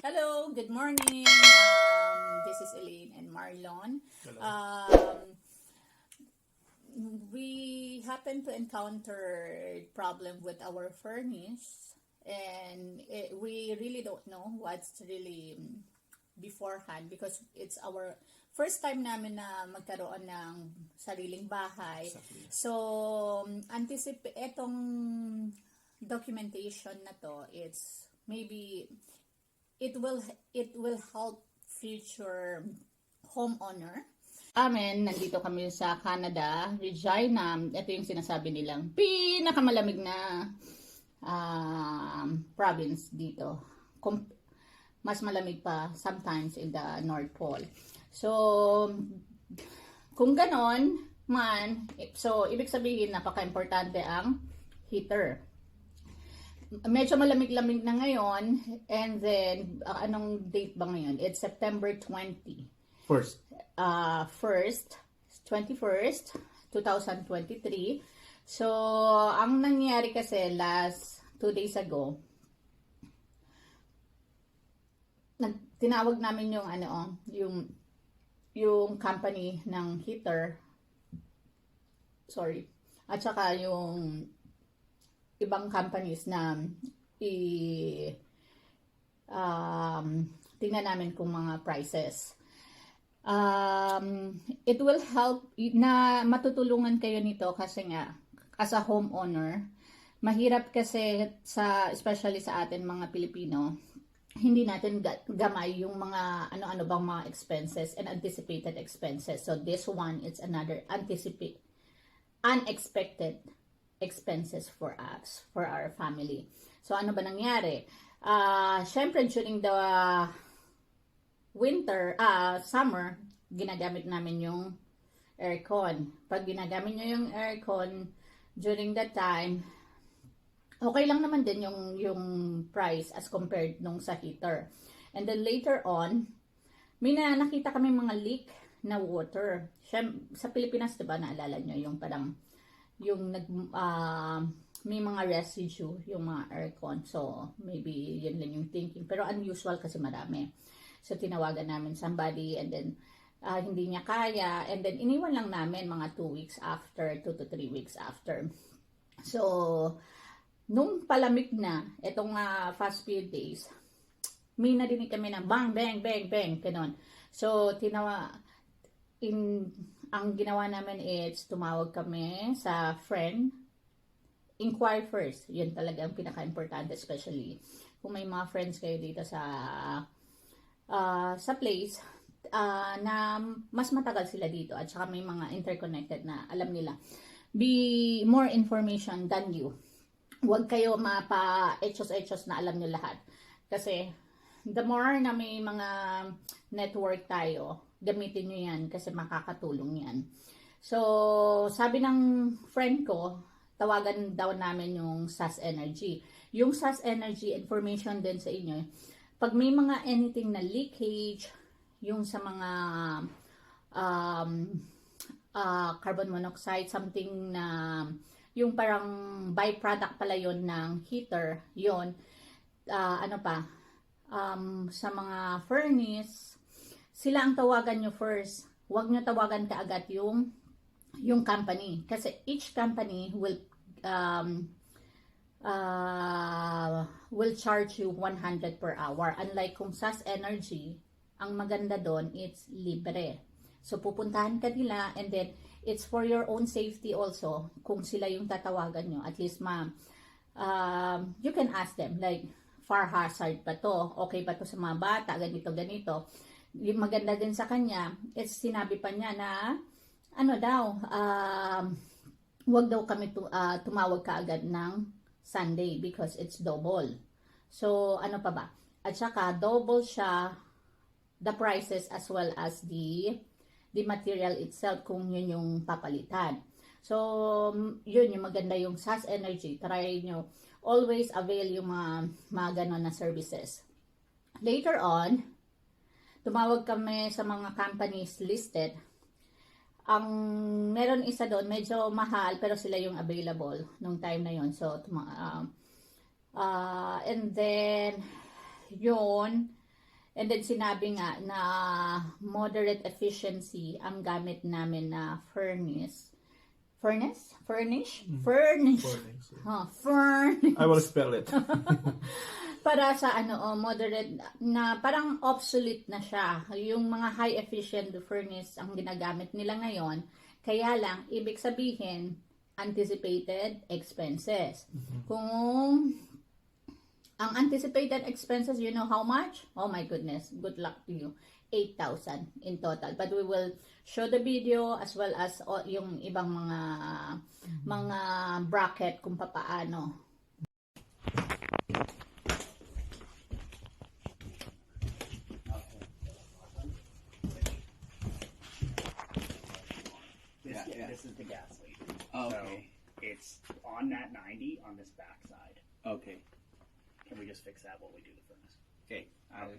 Hello, good morning. This is Elaine and Marlon. We happen to encounter problem with our furnace, and we really don't know what's really beforehand because it's our first time namin na magkaroon ng sariling bahay. So, etong documentation na to, it's maybe it will help future homeowner. Amen, nandito kami sa Canada, Regina. Ito yung sinasabi nilang pinakamalamig na province dito. Mas malamig pa sometimes in the North Pole. So, kung ganon man, so ibig sabihin napaka-importante ang heater. Medyo malamig-lamig na ngayon, and then, anong date ba ngayon? It's September 20. 21st, 2023. So, ang nangyari kasi last 2 days ago, tinawag namin yung company ng heater, at saka yung ibang companies na tingnan namin kung mga prices. It will help na matutulungan kayo nito kasi nga as a homeowner, mahirap kasi especially sa atin mga Pilipino, hindi natin gamay yung mga ano-ano bang mga expenses and anticipated expenses. So this one is another unexpected expenses for us, for our family. So, ano ba nangyari? Syempre, during the summer, ginagamit namin yung aircon. Pag ginagamit nyo yung aircon during that time, okay lang naman din yung price as compared nung sa heater. And then later on, may nakita kami mga leak na water. Sa Pilipinas, diba, naalala nyo yung parang may mga residue yung mga aircon. So, maybe yun lang yung thinking. Pero unusual kasi marami. So, tinawagan namin somebody and then hindi niya kaya. And then, iniwan lang namin mga 2 weeks after, 2 to 3 weeks after. So, nung palamig na, itong fast few days, may narinig kami na bang, bang, bang, bang, ganon. So, ang ginawa namin is tumawag kami sa friend, inquire first. Yun talaga ang pinaka-importante, especially kung may mga friends kayo dito sa place na mas matagal sila dito at saka may mga interconnected na alam nila. Be more information than you. Huwag kayo mapa-echos-echos na alam nyo lahat. Kasi the more na may mga network tayo, gamitin nyo yan kasi makakatulong yan. So, sabi ng friend ko, tawagan daw namin yung SAS Energy. Yung SAS Energy, information din sa inyo, pag may mga anything na leakage, yung sa mga carbon monoxide, something na yung parang byproduct pala yon ng heater, yon sa mga furnace, sila ang tawagan nyo first. Huwag nyo tawagan kaagad yung company. Kasi each company will charge you 100 per hour. Unlike kung SAS Energy, ang maganda doon, it's libre. So, pupuntahan ka nila and then, it's for your own safety also. Kung sila yung tatawagan nyo, at least you can ask them, like, fire hazard ba to? Okay ba to sa mga bata? Ganito. Yung maganda din sa kanya, sinabi pa niya na huwag daw kami tumawag kaagad ng Sunday because it's double. So, ano pa ba? At saka, double siya the prices as well as the material itself kung yun yung papalitan. So, yun yung maganda yung SAS Energy. Try nyo. Always avail yung mga ganon na services. Later on, tumawag kami sa mga companies listed. Ang meron isa doon, medyo mahal, pero sila yung available nung time na yon. So, and then, yun, And then sinabi nga na moderate efficiency ang gamit namin na furnace. Furnish? Furnish. I will spell it. Para sa moderate na parang obsolete na siya. Yung mga high efficient furnace ang ginagamit nila ngayon. Kaya lang, ibig sabihin, anticipated expenses. Kung ang anticipated expenses, you know how much? Oh my goodness, good luck to you. 8,000 in total. But we will show the video as well as yung ibang mga bracket kung paano. This is the gas lead. Oh, okay. So it's on that 90 on this back side. Okay. Can we just fix that while we do the furnace? Okay. I'll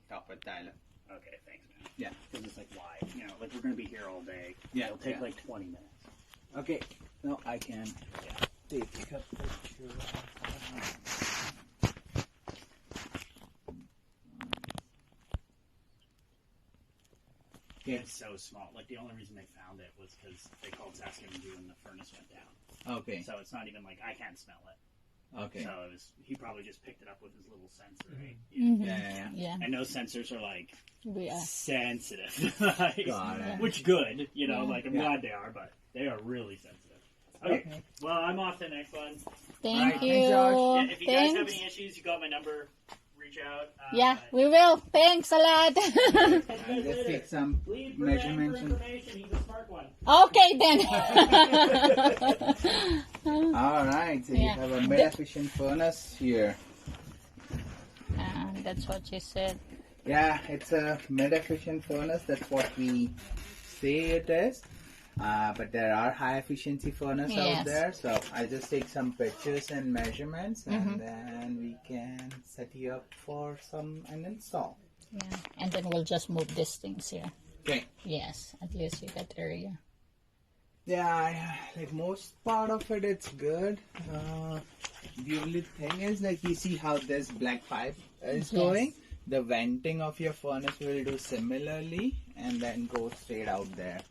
talk with Tyler. Okay, thanks, man. Yeah. Because it's like wide. You know, like we're going to be here all day. Yeah, It'll take yeah. like 20 minutes. Okay. No, I can Yeah. take a picture. Okay. It's so small. Like the only reason they found it was because they called Saskatoon and the furnace went down. Okay. So it's not even like I can't smell it. Okay. So it was, he probably just picked it up with his little sensor, right? Yeah. And those sensors are like We are. sensitive. Like, Got it. which good, you know, like I'm Yeah. glad they are, but they are really sensitive. Okay. Well, I'm off to the next one. Thank Alright, you. thanks, Josh. Yeah, if you guys have Thanks. any issues, you got my number. Reach out. Yeah, we will. Thanks a lot. Catch you guys I'll just later. take some Leave for Dan for measurements. information. He's a smart one. Okay then. All right. So Yeah. you have a mid-efficient furnace here. That's what she said. Yeah, it's a mid-efficient furnace. That's what we say it is. But there are high-efficiency furnaces Yes. out there. So I'll just take some pictures and measurements, and then we can set you up for an install. Yeah, and then we'll just move these things here. Okay. Yes, at least you got area. Yeah, like most part of it, it's good. The only thing is, like, you see how this black pipe is Yes. going? The venting of your furnace will do similarly and then go straight out there.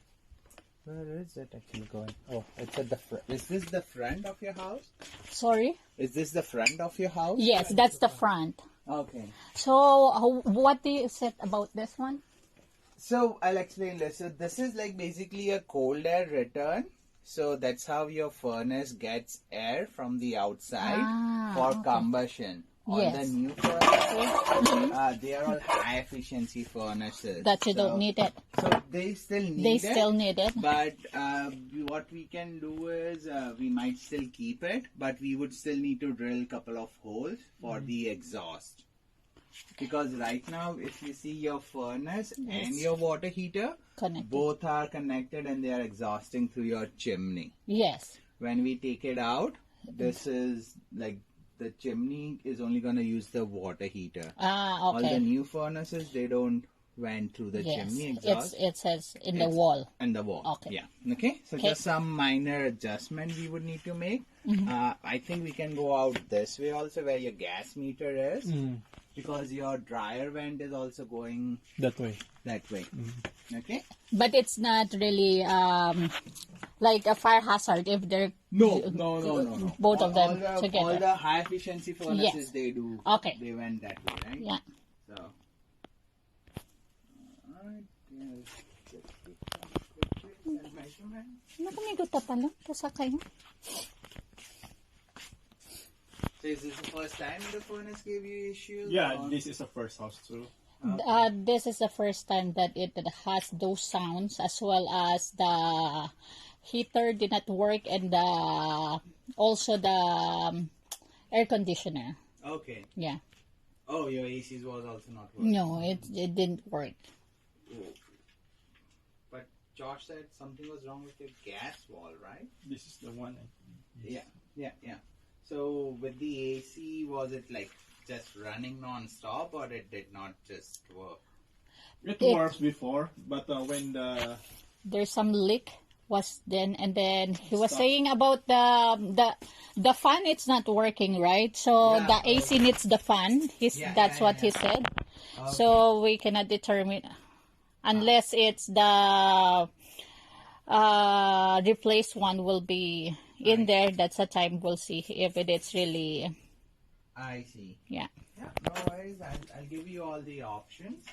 Where is it actually going? Oh, it's at the front. Is this the front of your house? Sorry? Is this the front of your house? Yes, that's the front. Okay. So, what do you say about this one? So I'll explain this. So this is like basically a cold air return. So that's how your furnace gets air from the outside for okay. combustion. All the Yes. new furnaces, they are all high efficiency furnaces. That you don't need it. So they still need They it. still need it. But what we can do is we might still keep it, but we would still need to drill a couple of holes for the exhaust. Because right now, if you see your furnace and your water heater, Connected. both are connected and they are exhausting through your chimney. Yes. When we take it out, this is like the chimney is only going to use the water heater. All the Okay. new furnaces, they don't went through the Yes. chimney exhaust. It says in the It's- wall. And the wall. Okay. Yeah. Okay. So Okay. just some minor adjustment we would need to make. I think we can go out this way also where your gas meter is. Because your dryer vent is also going That way. that way. Okay? But it's not really like a fire hazard if they're No. both of them all together. the high efficiency furnaces Yes. they do. Okay. They went that way, right? Yeah. So. Alright. Just take some pictures and measurements. Nakamigot pa pala. Kasakay mo. So is this the first time the furnace gave you issues? Yeah, or- this is the first house too. This is the first time that it has those sounds, as well as the heater did not work, and also the air conditioner. Okay. Yeah. Oh, your ACs was also not working. No, it didn't work. Oh. But Josh said something was wrong with your gas wall, right? This is the one. Yeah. So with the AC, was it like just running non-stop, or it did not just work? It works before, but when There's some leak was then, and then he was Stop. saying about the fan. It's not working, right? So Yeah. the AC needs the fan. Yeah, That's yeah, what yeah. he said. So we cannot determine unless it's the replaced one will be in there. That's the time we'll see if it's really, I see. yeah. Yeah, no worries. I'll give you all the options.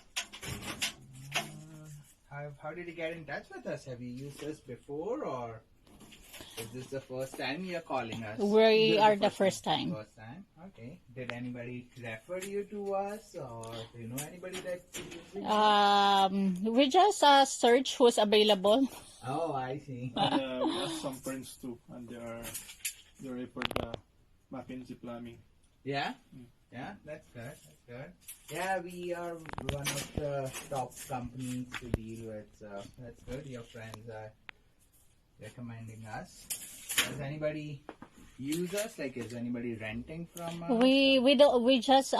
How did you get in touch with us? Have you used us before, or is this the first time you're calling us? We are the first time. First time. Okay. Did anybody refer you to us, or do you know anybody that's using? We just search who's available. Oh, I see. And we have some friends too, and they referred the McKinsey Plumbing. Yeah? Yeah, that's good. That's good. Yeah, we are one of the top companies to deal with, so that's good. Your friends are recommending us. Does anybody use us? Like, is anybody renting from us? We just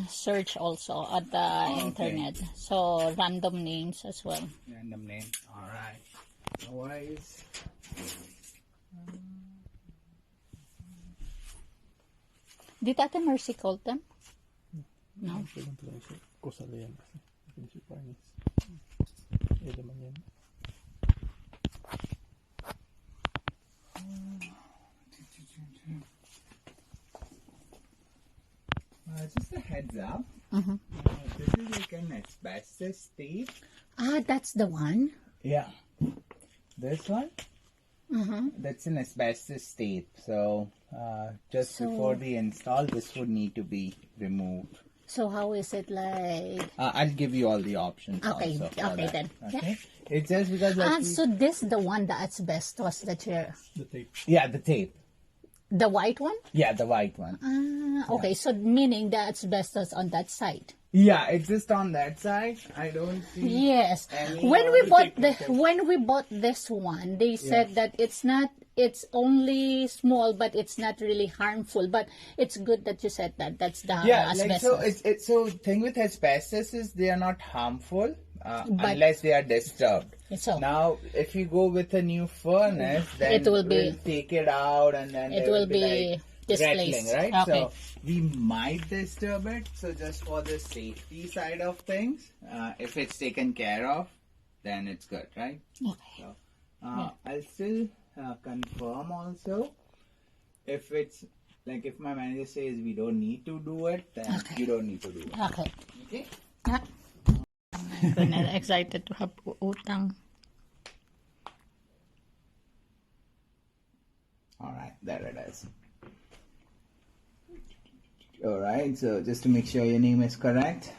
search also at the okay. internet. So random names as well. Random name. Alright. No worries. Did Ate Mercy call them? No. Just a heads up. Mm-hmm. This is like an asbestos tape. That's the one. Yeah. This one? Mm-hmm. That's an asbestos tape. So, just before the install, this would need to be removed. So how is it like? I'll give you all the options. Okay, also for okay that. then. Okay. It's just because. So this the one, the asbestos that you're... The tape. Yeah, the tape. The white one? Yeah, the white one. Okay, so meaning the asbestos on that side. Yeah, it's just on that side. I don't see. Yes. any When other we bought tape. when we bought this one, they said that it's only small, but it's not really harmful. But it's good that you said that. That's the Yeah, like asbestos. so. It's so thing with asbestos is they are not harmful But- unless they are disturbed. So Now, if you go with a new furnace, then It will be- we'll take it out and then it there will be be like displaced. rattling, right? Okay. So we might disturb it. So just for the safety side of things, if it's taken care of, then it's good, right? Okay. So I'll still confirm also if it's like if my manager says we don't need to do it, then Okay. you don't need to do it. Okay. Okay. Yeah. I'm excited to have utang. All right, there it is. All right, so just to make sure your name is correct.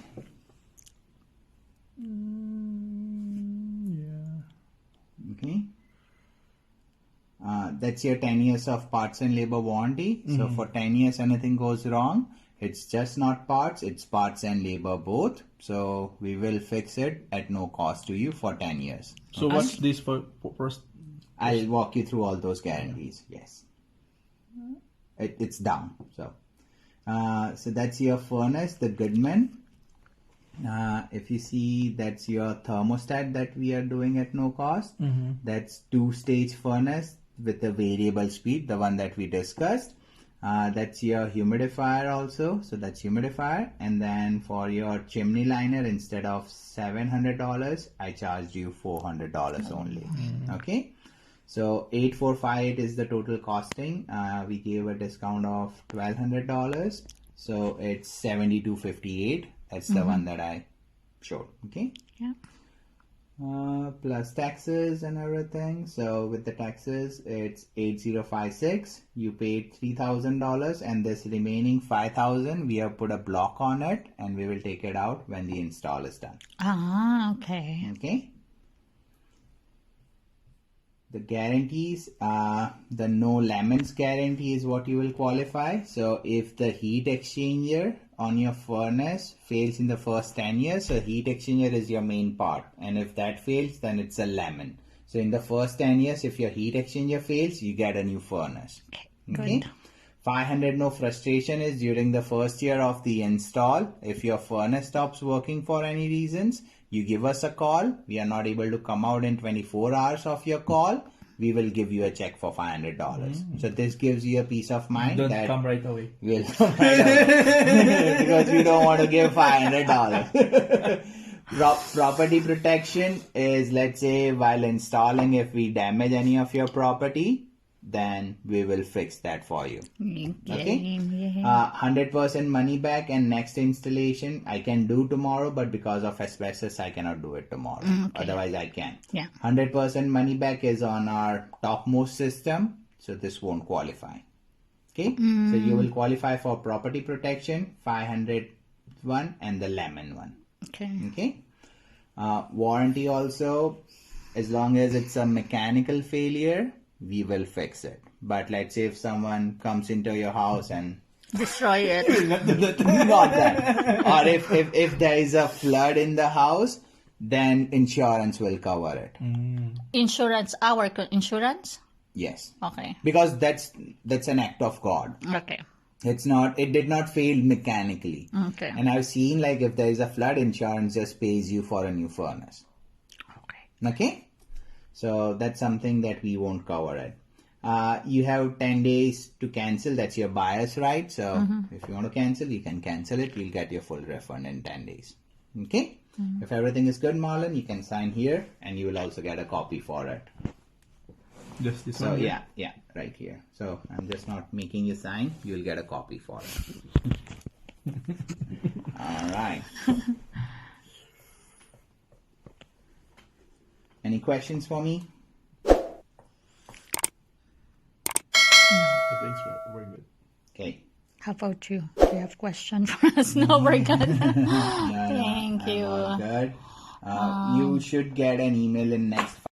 Yeah. Okay. That's your 10 years of parts and labor warranty. So for 10 years, anything goes wrong, it's just not parts, it's parts and labor both. So we will fix it at no cost to you for 10 years. So what's this for first? I'll walk you through all those guarantees. Yes. It's down. So that's your furnace, the Goodman. If you see, that's your thermostat that we are doing at no cost. That's 2-stage furnace with a variable speed, the one that we discussed. That's your humidifier also. So that's humidifier. And then for your chimney liner, instead of $700, I charged you $400 only. Okay. So 8458 is the total costing. We gave a discount of $1,200. So it's 7258. That's the one that I showed. Okay. Yeah. Plus taxes and everything. So with the taxes, it's 8056. You paid $3,000, and this remaining $5,000, we have put a block on it, and we will take it out when the install is done. Okay. Okay. The guarantees, the no lemons guarantee is what you will qualify. So if the heat exchanger on your furnace fails in the first 10 years, so heat exchanger is your main part. And if that fails, then it's a lemon. So in the first 10 years, if your heat exchanger fails, you get a new furnace. Okay. Good. 500 no frustration is during the first year of the install. If your furnace stops working for any reasons, you give us a call. We are not able to come out in 24 hours of your call. we will give you a check for $500. So this gives you a peace of mind Don't that come right away. we'll come right away. Because we don't want to give $500. Property protection is, let's say, while installing, if we damage any of your property, then we will fix that for you. Okay? 100% money back, and next installation I can do tomorrow, but because of asbestos I cannot do it tomorrow. Otherwise I can. 100% money back is on our topmost system, so this won't qualify. Okay? So you will qualify for property protection, 500 one, and the lemon one. Okay? Warranty also, as long as it's a mechanical failure, we will fix it. But let's say if someone comes into your house and Destroy it. not that, or if there is a flood in the house, then insurance will cover it. Insurance, our insurance? Yes, Okay. because that's an act of God. Okay. It did not fail mechanically. Okay. And I've seen, like, if there is a flood, insurance just pays you for a new furnace. Okay? So that's something that we won't cover it. You have 10 days to cancel. That's your buyer's right. So if you want to cancel, you can cancel it. You'll get your full refund in 10 days. Okay? If everything is good, Marlon, you can sign here, and you will also get a copy for it. Just this So one. yeah, right here. So I'm just not making you sign. You'll get a copy for it. All right. Any questions for me? I think we're good. Okay. How about you? Do you have questions for us? No, we're good. No, Thank I'm you. all good. You should get an email in next